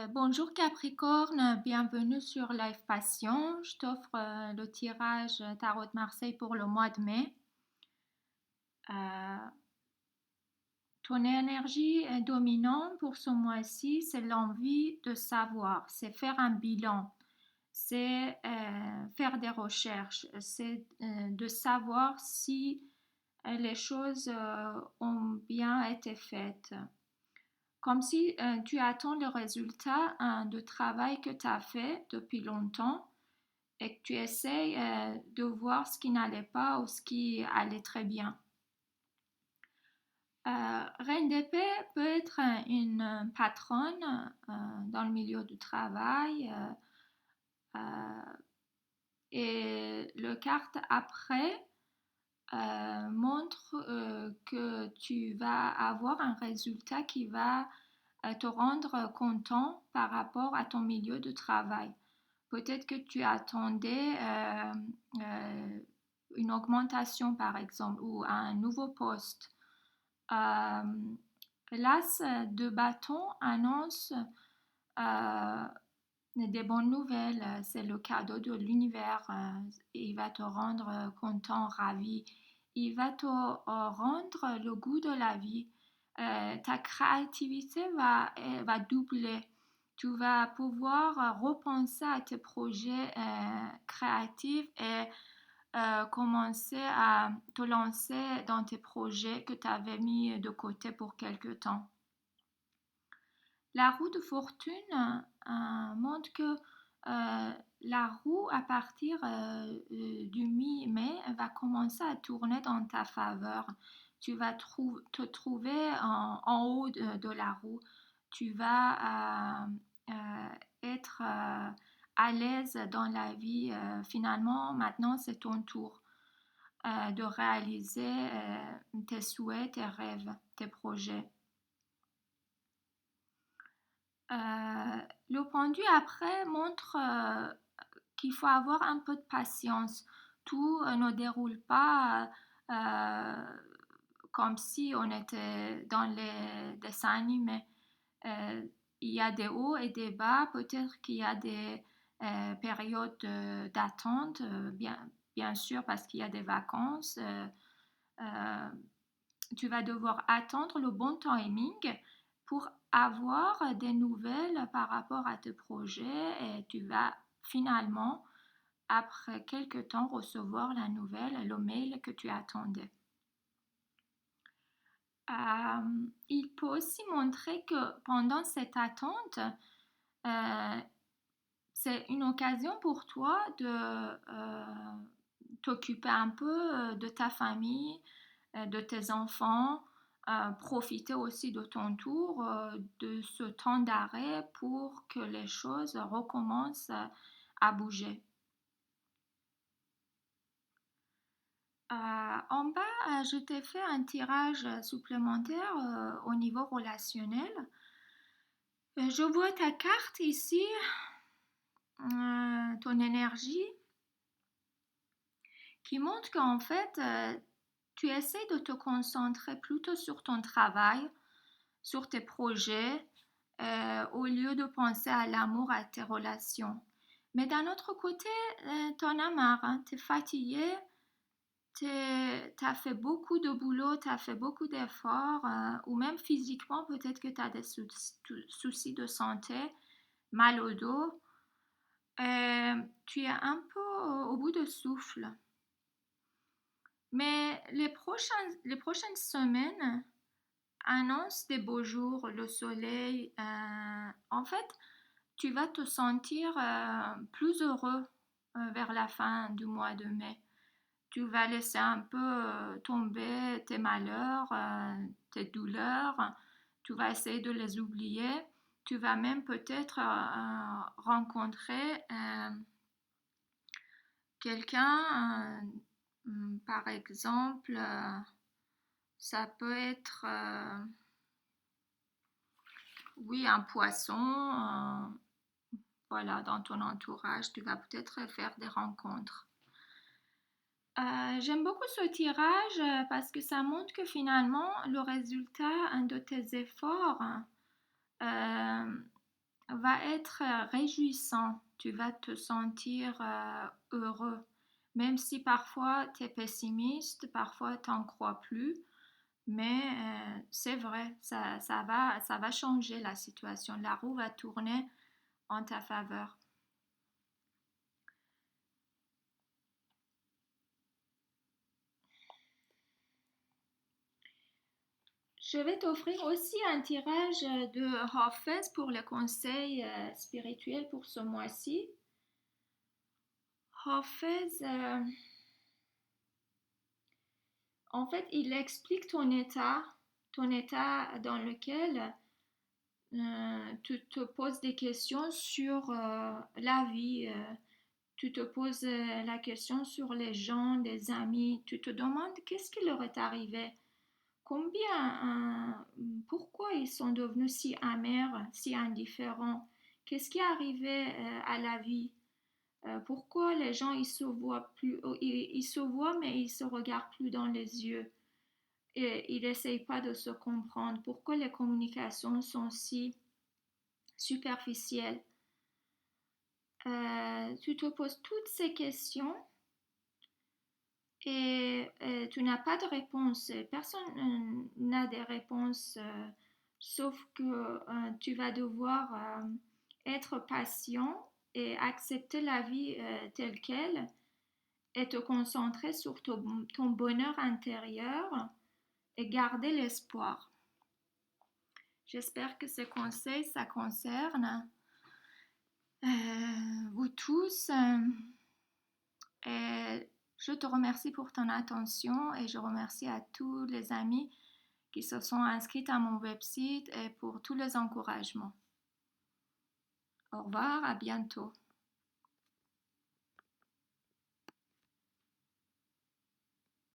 Bonjour Capricorne, bienvenue sur Life Passion. Je t'offre le tirage Tarot de Marseille pour le mois de mai. Euh, Ton énergie dominante pour ce mois-ci, c'est l'envie de savoir, c'est faire un bilan, c'est faire des recherches, c'est de savoir si les choses ont bien été faites. Comme si tu attends le résultat de travail que tu as fait depuis longtemps et que tu essayes de voir ce qui n'allait pas ou ce qui allait très bien. Reine d'épée peut être une patronne dans le milieu du travail et le carte après montre que tu vas avoir un résultat qui va te rendre content par rapport à ton milieu de travail. Peut-être que tu attendais une augmentation par exemple ou un nouveau poste. Euh, L'as de bâton annonce des bonnes nouvelles. C'est le cadeau de l'univers. Il va te rendre content, ravi. Il va te rendre le goût de la vie. Ta créativité va doubler. Tu vas pouvoir repenser à tes projets créatifs et commencer à te lancer dans tes projets que tu avais mis de côté pour quelque temps. La roue de fortune montre que la roue, à partir du mi-mai, va commencer à tourner dans ta faveur. Tu vas te trouver en haut de la roue. Tu vas être à l'aise dans la vie. Finalement, maintenant, c'est ton tour de réaliser tes souhaits, tes rêves, tes projets. Le pendu après montre qu'il faut avoir un peu de patience. Tout ne déroule pas comme si on était dans les dessins animés. Euh, il y a des hauts et des bas, peut-être qu'il y a des périodes d'attente, bien sûr parce qu'il y a des vacances. Euh, Tu vas devoir attendre le bon timing pour avoir des nouvelles par rapport à tes projets et tu vas finalement, après quelques temps, recevoir la nouvelle, le mail que tu attendais. Il peut aussi montrer que pendant cette attente, euh, c'est une occasion pour toi de t'occuper un peu de ta famille, de tes enfants, profiter aussi de ton tour, de ce temps d'arrêt pour que les choses recommencent à bouger. En bas, je t'ai fait un tirage supplémentaire au niveau relationnel. Je vois ta carte ici, ton énergie, qui montre qu'en fait, tu essaies de te concentrer plutôt sur ton travail, sur tes projets, au lieu de penser à l'amour, à tes relations. Mais d'un autre côté, t'en as marre, hein, t'es fatigué, t'as fait beaucoup de boulot, t'as fait beaucoup d'efforts, ou même physiquement, peut-être que t'as des soucis de santé, mal au dos, tu es un peu au bout de souffle. Mais les prochaines semaines annoncent des beaux jours, le soleil. En fait, tu vas te sentir plus heureux vers la fin du mois de mai. Tu vas laisser un peu tomber tes malheurs, tes douleurs. Tu vas essayer de les oublier. Tu vas même peut-être rencontrer quelqu'un, par exemple, ça peut être, oui, un poisson. Voilà, dans ton entourage, tu vas peut-être faire des rencontres. J'aime beaucoup ce tirage parce que ça montre que finalement, le résultat de tes efforts va va être réjouissant, tu vas te sentir heureux, même si parfois tu es pessimiste, parfois tu n'en crois plus, mais c'est vrai, ça va changer la situation, la roue va tourner en ta faveur. Je vais t'offrir aussi un tirage de Hafez pour le conseil spirituel pour ce mois-ci. Hafez, en fait, il explique ton état dans lequel tu te poses des questions sur la vie, tu te poses la question sur les gens, des amis, tu te demandes qu'est-ce qui leur est arrivé, pourquoi ils sont devenus si amers, si indifférents, qu'est-ce qui est arrivé à la vie, pourquoi les gens ils se voient plus, ils se voient mais ils se regardent plus dans les yeux. Et ils n'essayent pas de se comprendre. Pourquoi les communications sont si superficielles? Tu te poses toutes ces questions et tu n'as pas de réponse. Personne n'a des réponses, sauf que tu vas devoir être patient et accepter la vie telle qu'elle et te concentrer sur ton bonheur intérieur et garder l'espoir. J'espère que ce conseil, ça concerne vous tous. Et je te remercie pour ton attention et je remercie à tous les amis qui se sont inscrits à mon website et pour tous les encouragements. Au revoir, à bientôt.